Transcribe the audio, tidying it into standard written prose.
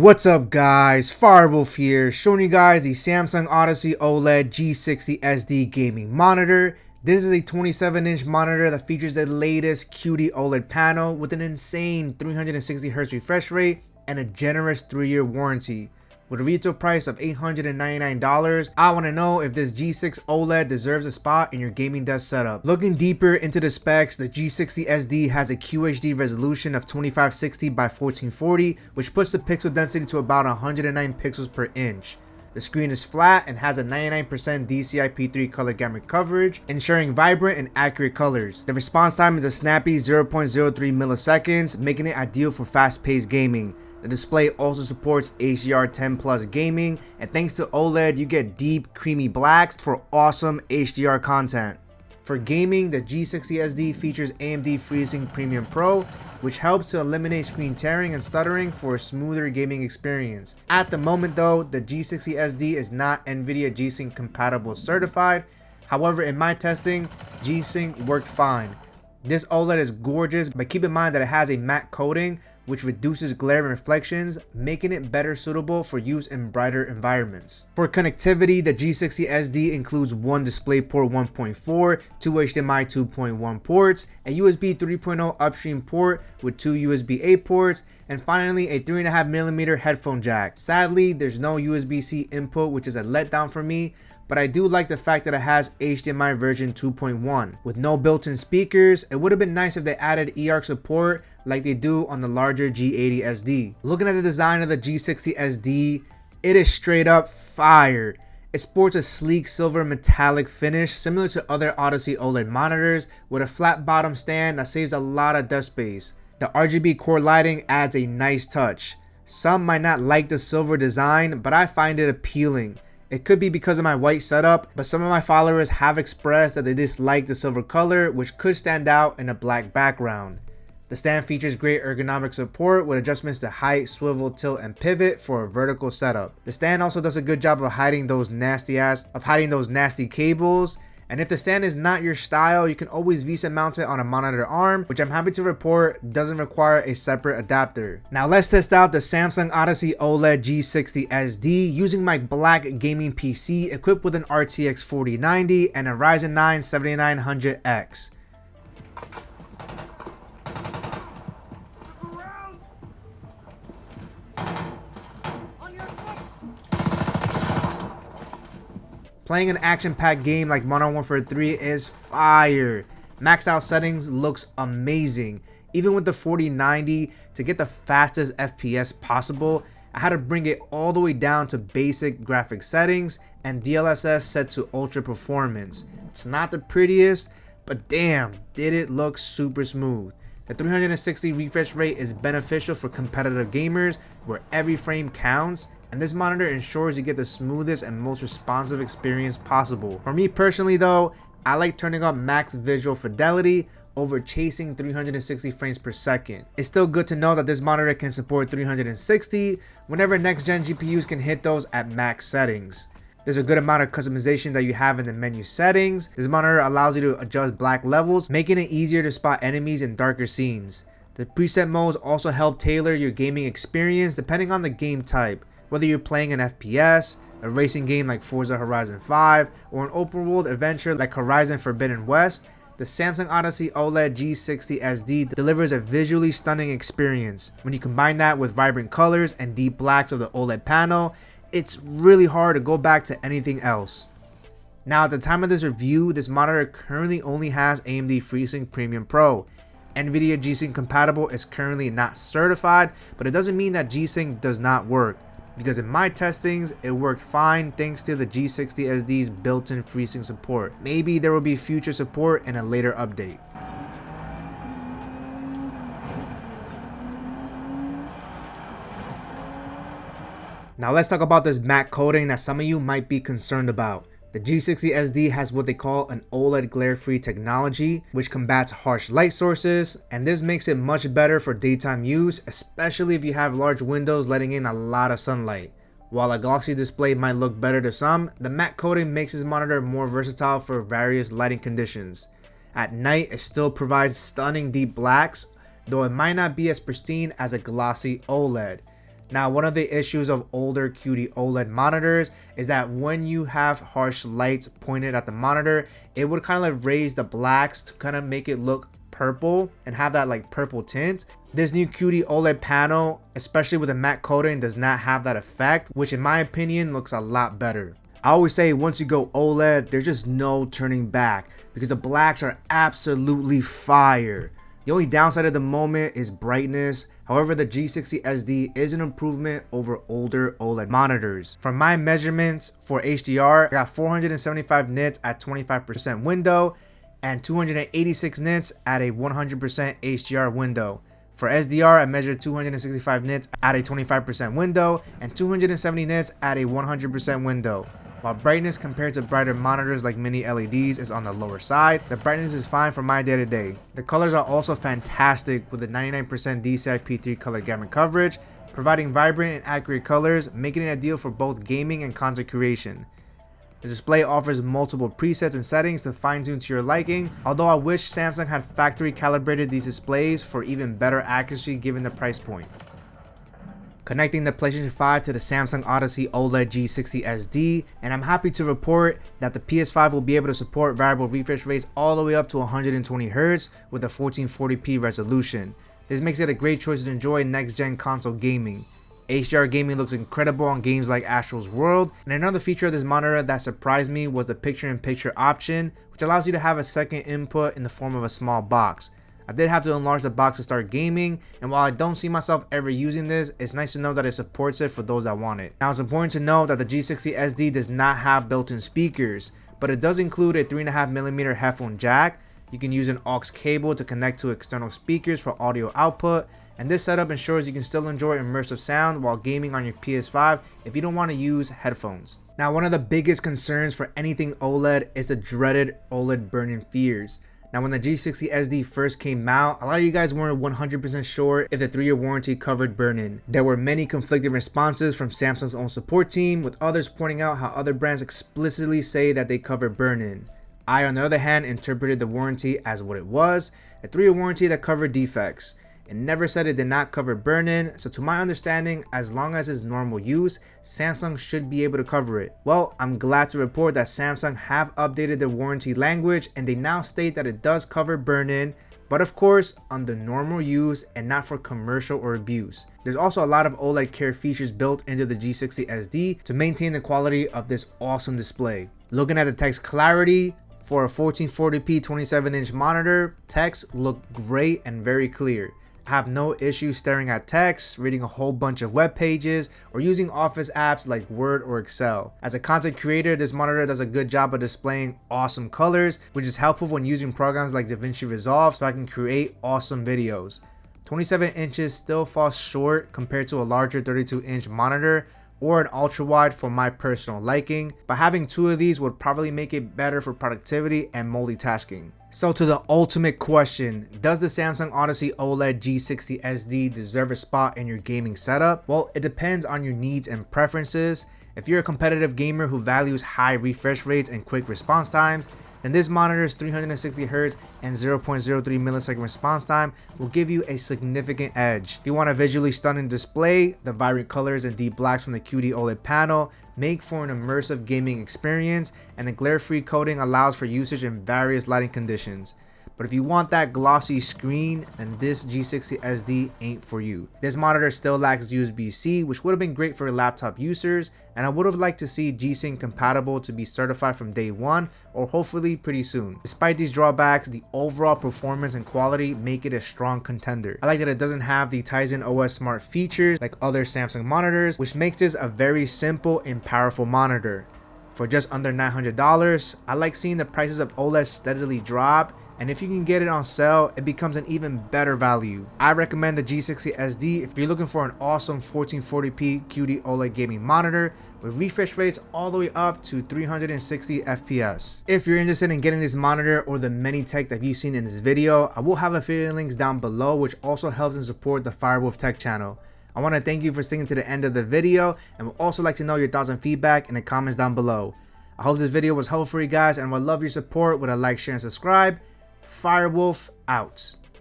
What's up guys, Firewolf here, showing you guys the Samsung Odyssey OLED G60SD gaming monitor. This is a 27-inch monitor that features the latest QD-OLED panel with an insane 360Hz refresh rate and a generous 3-year warranty. With a retail price of $899, I want to know if this G6 OLED deserves a spot in your gaming desk setup. Looking deeper into the specs, the G60SD has a QHD resolution of 2560 by 1440, which puts the pixel density to about 109 pixels per inch. The screen is flat and has a 99% DCI-P3 color gamut coverage, ensuring vibrant and accurate colors. The response time is a snappy 0.03 milliseconds, making it ideal for fast-paced gaming. The display also supports HDR10 Plus gaming, and thanks to OLED, you get deep, creamy blacks for awesome HDR content. For gaming, the G60SD features AMD FreeSync Premium Pro, which helps to eliminate screen tearing and stuttering for a smoother gaming experience. At the moment though, the G60SD is not NVIDIA G-Sync compatible certified. However, in my testing, G-Sync worked fine. This OLED is gorgeous, but keep in mind that it has a matte coating which reduces glare and reflections, making it better suitable for use in brighter environments. For connectivity, the G60SD includes one DisplayPort 1.4, two HDMI 2.1 ports, a USB 3.0 upstream port with two USB-A ports, and finally a 3.5mm headphone jack. Sadly, there's no USB-C input, which is a letdown for me, but I do like the fact that it has HDMI version 2.1. With no built-in speakers, it would have been nice if they added eARC support like they do on the larger G80SD. Looking at the design of the G60SD, it is straight up fire. It sports a sleek silver metallic finish similar to other Odyssey OLED monitors with a flat bottom stand that saves a lot of desk space. The RGB core lighting adds a nice touch. Some might not like the silver design, but I find it appealing. It could be because of my white setup, but some of my followers have expressed that they dislike the silver color, which could stand out in a black background. The stand features great ergonomic support with adjustments to height, swivel, tilt, and pivot for a vertical setup. The stand also does a good job of hiding those nasty cables. And if the stand is not your style, you can always VESA mount it on a monitor arm, which I'm happy to report doesn't require a separate adapter. Now let's test out the Samsung Odyssey OLED G60SD using my black gaming PC equipped with an RTX 4090 and a Ryzen 9 7900X. Playing an action-packed game like Modern Warfare 3 is fire. Maxed out settings looks amazing. Even with the 4090, to get the fastest FPS possible, I had to bring it all the way down to basic graphic settings and DLSS set to ultra performance. It's not the prettiest, but damn, did it look super smooth. The 360 refresh rate is beneficial for competitive gamers where every frame counts, and this monitor ensures you get the smoothest and most responsive experience possible. For me personally though, I like turning up max visual fidelity over chasing 360 frames per second. It's still good to know that this monitor can support 360 whenever next gen GPUs can hit those at max settings. There's a good amount of customization that you have in the menu settings. This monitor allows you to adjust black levels, making it easier to spot enemies in darker scenes. The preset modes also help tailor your gaming experience depending on the game type. Whether you're playing an FPS, a racing game like Forza Horizon 5, or an open world adventure like Horizon Forbidden West, the Samsung Odyssey OLED G60SD delivers a visually stunning experience. When you combine that with vibrant colors and deep blacks of the OLED panel, it's really hard to go back to anything else. Now at the time of this review, this monitor currently only has AMD FreeSync Premium Pro. NVIDIA G-Sync compatible is currently not certified, but it doesn't mean that G-Sync does not work, because in my testings, it worked fine thanks to the G60SD's built-in FreeSync support. Maybe there will be future support in a later update. Now let's talk about this matte coating that some of you might be concerned about. The G60SD has what they call an OLED glare-free technology, which combats harsh light sources, and this makes it much better for daytime use, especially if you have large windows letting in a lot of sunlight. While a glossy display might look better to some, the matte coating makes this monitor more versatile for various lighting conditions. At night, it still provides stunning deep blacks, though it might not be as pristine as a glossy OLED. Now, one of the issues of older QD-OLED monitors is that when you have harsh lights pointed at the monitor, it would kind of like raise the blacks to kind of make it look purple and have that like purple tint. This new QD-OLED panel, especially with the matte coating, does not have that effect, which in my opinion looks a lot better. I always say once you go OLED, there's just no turning back because the blacks are absolutely fire. The only downside at the moment is brightness. However, the G60SD is an improvement over older OLED monitors. From my measurements for HDR, I got 475 nits at 25% window and 286 nits at a 100% HDR window. For SDR, I measured 265 nits at a 25% window and 270 nits at a 100% window. While brightness compared to brighter monitors like mini LEDs is on the lower side, the brightness is fine for my day-to-day. The colors are also fantastic with a 99% DCI-P3 color gamut coverage, providing vibrant and accurate colors, making it ideal for both gaming and content creation. The display offers multiple presets and settings to fine-tune to your liking, although I wish Samsung had factory calibrated these displays for even better accuracy given the price point. Connecting the PlayStation 5 to the Samsung Odyssey OLED G60SD, and I'm happy to report that the PS5 will be able to support variable refresh rates all the way up to 120Hz with a 1440p resolution. This makes it a great choice to enjoy next-gen console gaming. HDR gaming looks incredible on games like Astro's World, and another feature of this monitor that surprised me was the picture-in-picture option, which allows you to have a second input in the form of a small box. I did have to enlarge the box to start gaming, and while I don't see myself ever using this, it's nice to know that it supports it for those that want it. Now, it's important to note that the G60SD does not have built-in speakers, but it does include a 3.5mm headphone jack. You can use an aux cable to connect to external speakers for audio output, and this setup ensures you can still enjoy immersive sound while gaming on your PS5 if you don't want to use headphones. Now, one of the biggest concerns for anything OLED is the dreaded OLED burn-in fears. Now, when the G60SD first came out, a lot of you guys weren't 100% sure if the 3-year warranty covered burn-in. There were many conflicting responses from Samsung's own support team, with others pointing out how other brands explicitly say that they cover burn-in. I, on the other hand, interpreted the warranty as what it was, a 3-year warranty that covered defects. It never said it did not cover burn-in, so to my understanding, as long as it's normal use, Samsung should be able to cover it. Well, I'm glad to report that Samsung have updated their warranty language and they now state that it does cover burn-in, but of course under normal use and not for commercial or abuse. There's also a lot of OLED care features built into the G60SD to maintain the quality of this awesome display. Looking at the text clarity, for a 1440p 27-inch monitor, text looked great and very clear. I have no issues staring at text, reading a whole bunch of web pages, or using office apps like Word or Excel. As a content creator, this monitor does a good job of displaying awesome colors, which is helpful when using programs like DaVinci Resolve so I can create awesome videos. 27 inches still falls short compared to a larger 32-inch monitor or an ultra wide for my personal liking, but having two of these would probably make it better for productivity and multitasking. So to the ultimate question, does the Samsung Odyssey OLED G60SD deserve a spot in your gaming setup? Well, it depends on your needs and preferences. If you're a competitive gamer who values high refresh rates and quick response times, then this monitor's 360Hz and 0.03 millisecond response time will give you a significant edge. If you want a visually stunning display, the vibrant colors and deep blacks from the QD-OLED panel make for an immersive gaming experience, and the glare-free coating allows for usage in various lighting conditions. But if you want that glossy screen, then this G60SD ain't for you. This monitor still lacks USB-C, which would have been great for laptop users, and I would have liked to see G-Sync compatible to be certified from day one, or hopefully pretty soon. Despite these drawbacks, the overall performance and quality make it a strong contender. I like that it doesn't have the Tizen OS Smart features like other Samsung monitors, which makes this a very simple and powerful monitor. For just under $900, I like seeing the prices of OLED steadily drop, and if you can get it on sale, it becomes an even better value. I recommend the G60SD if you're looking for an awesome 1440p QD-OLED gaming monitor with refresh rates all the way up to 360 FPS. If you're interested in getting this monitor or the many tech that you've seen in this video, I will have affiliate links down below, which also helps and support the Firewolf Tech channel. I want to thank you for sticking to the end of the video, and would also like to know your thoughts and feedback in the comments down below. I hope this video was helpful for you guys, and would love your support with a like, share, and subscribe. Firewolf out.